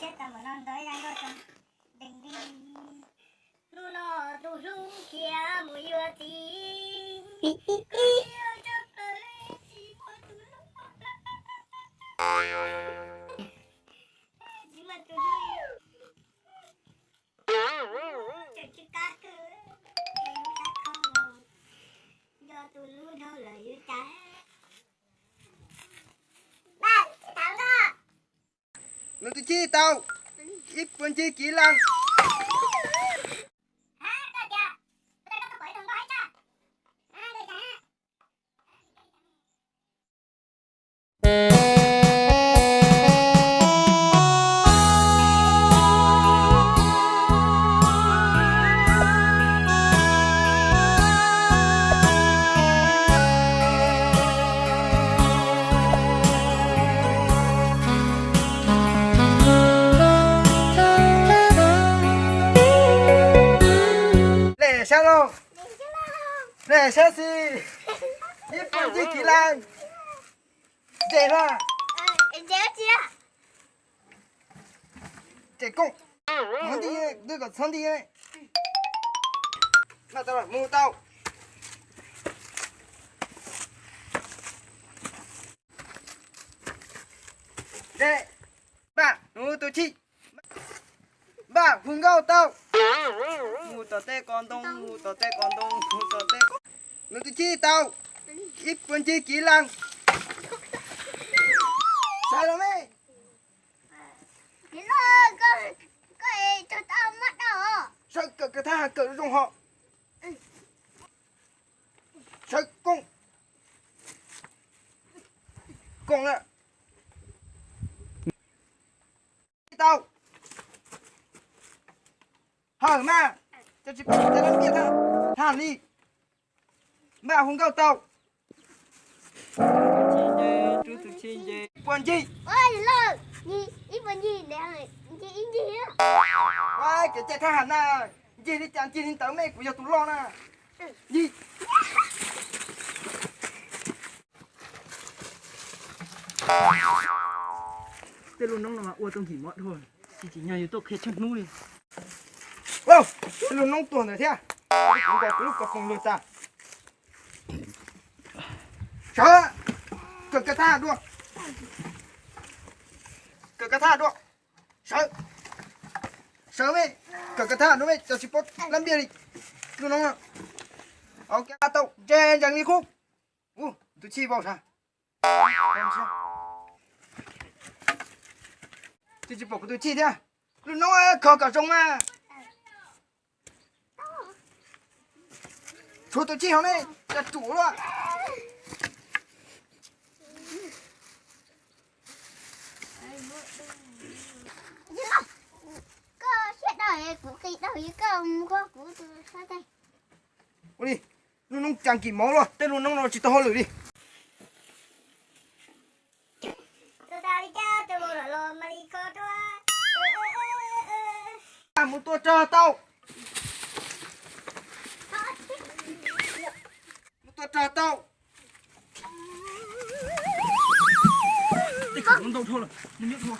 chết ta mà non tới đang có trong đình đình lu nó tu rung kia mùi vừa tí nó tôi chi tao ít quân chi kỹ năng sao đâu để sao gì ít quân chi kỹ năng dễ ra dễ công thằng đi đưa cả thằng đi này mà tao mua tao đây ba mua tôi chi ba hùng gạo tao mua tao tê con đông mua tao tê con đông mua tao tê con mua tôi chi tao ít quân chi kỹ năng sao đâu mày sao cái thằng cỡ trong họ sao con ạ tao hở mà cho chị cho nó biết ha hàn đi mà không cao tao chú tự chi gì quan chi ôi lơ ít vấn gì để gì á ai cái chạy thằng nào gì đi chàng chi đến tới mẹ của giờ tụi lo nè gì tên luôn nông là ua tông chỉ mọi thôi chỉ nhờ tôi khét chân nuôi wow tên luôn nông tuần rồi thế à cũng có lúc có không được ta sợ cực cái tha đua cực cái tha đua sợ sợ mày cực cái tha đua mày cho chị bớt làm bia đi luôn nông à ok tao chen chẳng đi khúc tôi chi vào sao chị bỏ cái tôi chi thế à luôn nông khó cả trong mà chú tôi chi hôm nay là chủ luôn đi luôn nông chẳng kịp máu luôn tên luôn nông nó chỉ tao hơi lử đi một tua chờ tao một tua chờ tao đi không đâu thôi rồi mình nhớ thôi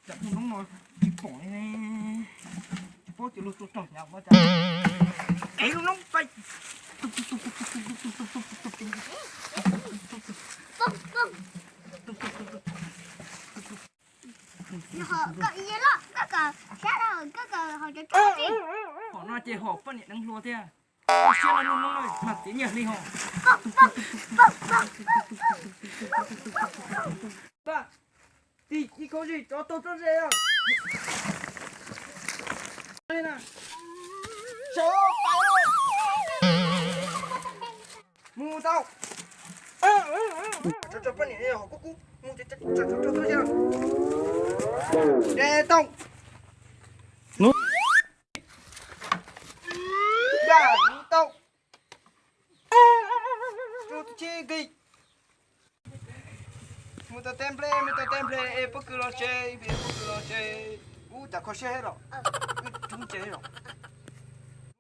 chặt không nói chỉ bỏ này chỉ bỏ chỉ lột tôi trồng nhau mà chả ấy nó bay họ nói chơi họ phân nhận đang lúa thế à xuyên là luôn rồi mặt tí nhỉ đi họ ba đi có gì cho tôi cho dễ à đây nè số tao mua tao cho phân nhận họ có cú mua cho tôi dễ để tông nút ba tông chút chi kì một tờ template e bức lo chơi chả có xe hết rồi chúng chơi rồi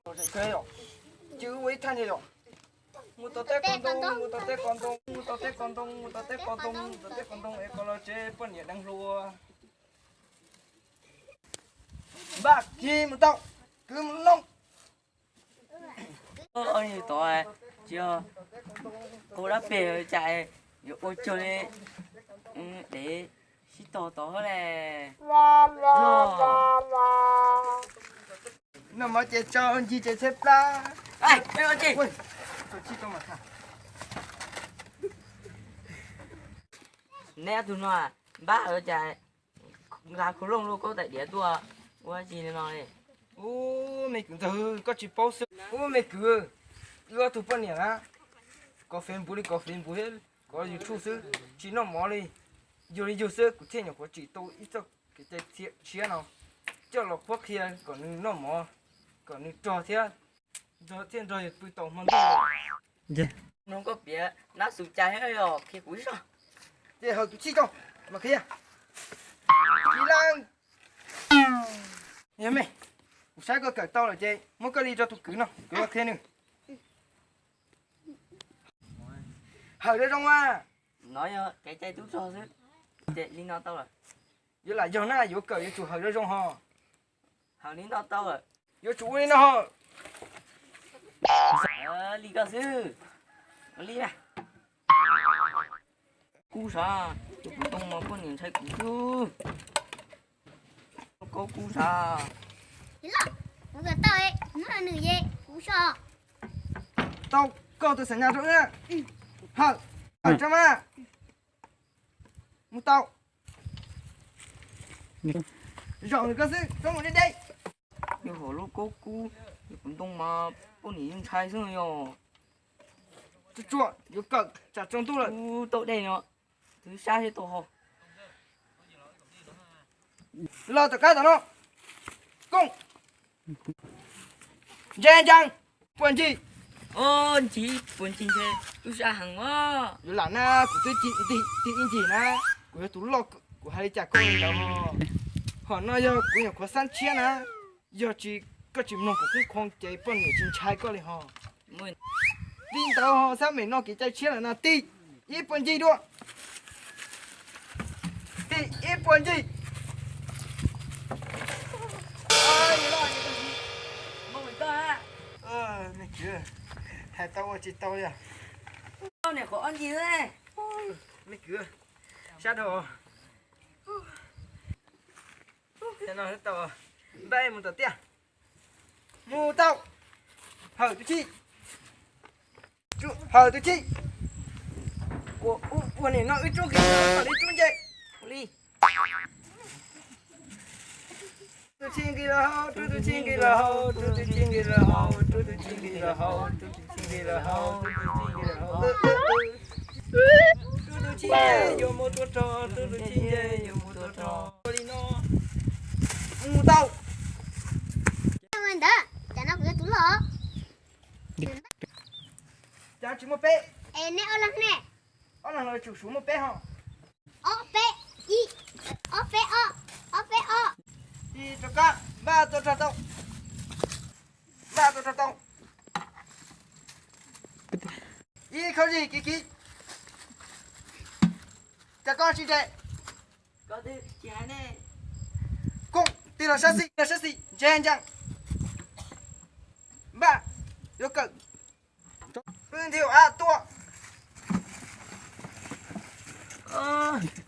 rồi chơi rồi chứ với thanh rồi Mu to te con tung, mu to te con tung, mu to te con tung, mu to te con tung, mu to te con tung, e con lo chế bận nhiệt đang lùa. Bác chi một tông, cứ một lông. Ôi tôi chưa cô đã về chạy ôi chơi để xí to to này Nó mà chế cho anh chị chế xếp ra. ai bây giờ chị Ui, tôi chi cho mà thả. nè tụi nó à ba ở chạy là khổ lông luôn có tại địa tua qua gì nữa nói Ô, mày cứ thử, có chỉ bao sức. Ô, mày cứ, đưa tụi bận nhiệt á. Có phim bù hết, có gì chú sư, chỉ nó mỏ đi. Dù đi dù sư, của thiên nhỏ có chỉ tôi ít cho cái chạy thiệt chia nào. Cho lọc quốc kia, còn nó mỏ, còn trò thiên. Trò thiên rồi, tụi tổng mòn đồ. nó có bia nó sụt chạy hết rồi khi cuối rồi Để hầu tụi chi không, mà kia. Kỹ năng. Nhớ mày. Sáng có cởi to là chơi, muốn có đi cho tụi cứ nào, cứ vào thiên nữa. Hở đây trong à. nói cái chạy tú cho chứ chạy đi nó tao rồi Giờ lại giờ na, giờ cởi chủ hở đây trong họ. hàng đi nó tao rồi Giờ chủ đi nó họ. đi cơ sư đi này cú sa tụi tông mà có nhìn thấy cú chưa có cú sa Thế là một cái tao ấy nó là nữ gì cú sò Tao câu tôi sẽ nhà chỗ nữa. Hở, hở trong à. Một tao. Rộng cơ sư, trong một đến đây. cái hồ lô có cú tụi tông mà có nhìn thấy chưa nhở Chú chuột, giờ cởi, chả trong tu rồi. cú tội đây nó thứ xa thế tổ hồ Lo tất cả tao nó. Cung. Dè chăng. Quần gì? ơn chị buồn chính thế tôi xa hàng quá Giờ là na, của tôi chị chỉ na. Của tôi lo, của hai cha con đâu họ. Họ nói giờ của nhà có sẵn chia na. Giờ chỉ có chỉ nông của cái con chạy bận người trên trái có liền họ. mình Tin tao họ sao mình nó cái chạy chia là na ti. Ít bận gì đua. Ti, ít bận gì. Ôi, lo gì. mong mình ta Mày kia. Hai tao chỉ tao à. con này có ăn gì nữa này Mày kia. Sát đồ. Thế nào hết tao. Đây một tờ tiền. Mù tao. Hở tôi chi. Chú, hở tôi chi. Ủa này nó ít chút kìa. Hở đi chút chạy. đi Tôi chinh kì là hậu, tôi chinh kì là hậu, tôi chinh kì là hậu, tôi chinh kì là hậu, tôi chinh kì là hậu, tôi chinh kì là hậu. Tôi chinh kì yo một trò, tôi chinh kì yo một trò. Đi nó. Mù tao. mình đó chả nó cái tú lọ Chào chú một bé. ê nè ô lắm nè Ông là người chủ số một bé hả? ô bé y ô bé ô Đi cho cả. Ba tôi cho tao. Ba tôi cho tao. Y không gì kì. Chả con chị chạy. có thứ chị hai này Cung. Tì là sát xị. Chen chăng. Ba. Yo cực. Phương thiệu à tua.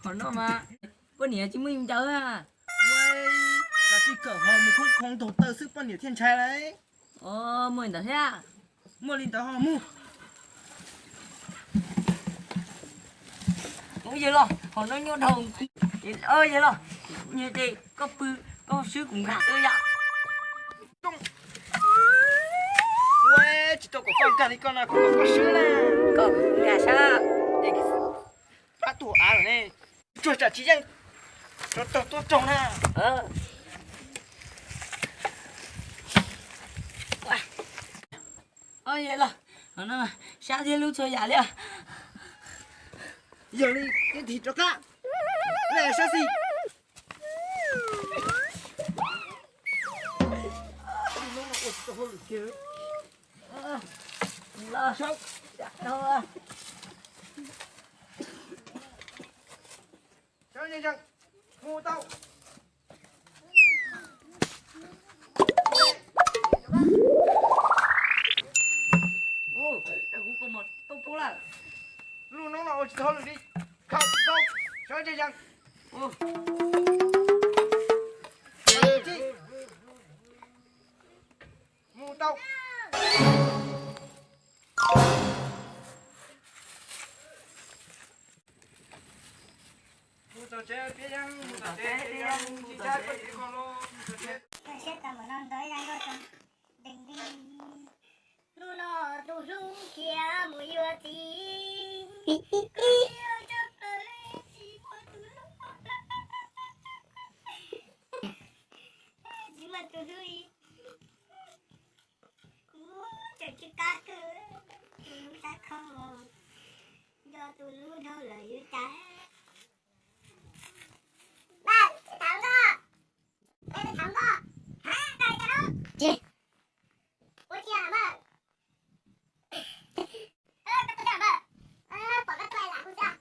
còn nó mà có nhẹ chứ mình chờ à Uầy. Là chị cỡ hò một không thổ tờ sức bọn nhiệt thiên trai đấy. mình đã thế à Mua lên tờ hò mu. ôi vậy lo còn nó nhớ đầu ơi vậy lo như thế có sứ cũng gạt tôi ạ Trung. Uầy. Chị tôi có con cả đi con nào cũng có sữa nè. có gạt sao Đây cái phát thủ á rồi này. Chuột trả chí danh. Tôi trồng nè. ôi vậy lo nó sao thế lúc chơi giả liền Giờ đi cái thịt cho cá. Này sao gì? lo Sao? đâu à cho nhân dân mua tàu ô cũng có một tông phố là luôn nó nào chỉ thôi đi không tàu cho nhân dân ô chi mua tàu mua tàu xe phía dân mua tàu xe phía dân chỉ ra có gì còn lo mua tàu xe tôi sẽ tầm một non tới đang có tầm đình đình lu lo tu rung kia mùi yêu tí nhưng mà tôi vui chẳng chỉ cá cơ tôi ta không do tôi luôn đâu là yêu trái ba thằng đó em thằng đó hả đây cái đó gì ủa chị à ba cái tôi làm ba bỏ cái tay lại không sao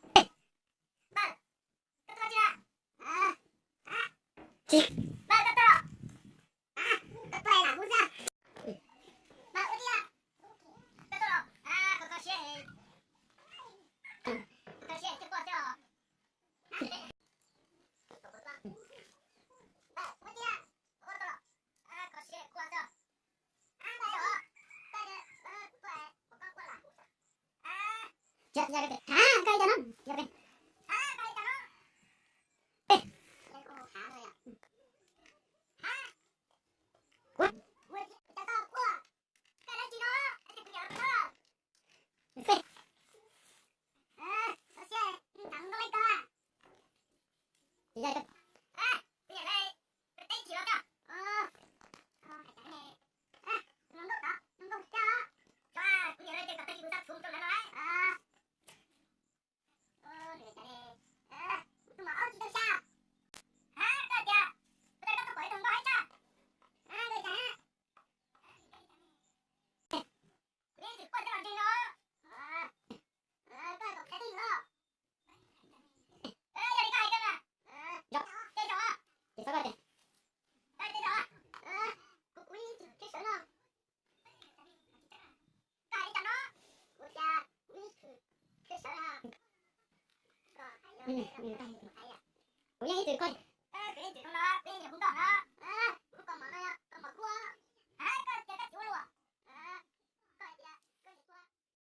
ba cái tôi chưa chị ba cái tôi cái tay lại không sao ba ủa chị à cái tôi cái xe chưa qua chưa Dạ, dạ, dạ. Thả cây cho nó. Dạ, dạ. Thả cây cho nó. Ê. Cây cô thả thôi à. Thả. Ủa? Ủa, cho tao cua. Cái đó chi đó. Cái gì cũng nhớ đó. Phê. Nó xe. Thằng nó lấy cơ à. Chị dạy tôi. Bây giờ đây. Tôi thấy chị đó kìa. Phải trả nè. Nó nước đó. Nó không cho. Cho à. Bây giờ đây tôi gặp cái gì cũng sắp xuống cho nó đấy. Tôi mở chị tôi sao? Hả? Tôi kìa. Tôi đây có quẩy thằng đó hết chưa? Tôi chả. Đi thì quên cái bàn trên đó. Tôi có cái gì nữa. Giờ đi cài cơ nè. Dạ. Cái đó. Chị sao đây? Đây cái đó. Cô quý cái sữa nào? Cài đi cho nó. Ủa cha. Cái sữa nào? Ủa vậy thì coi. Cái gì con đó, cái gì cũng đó.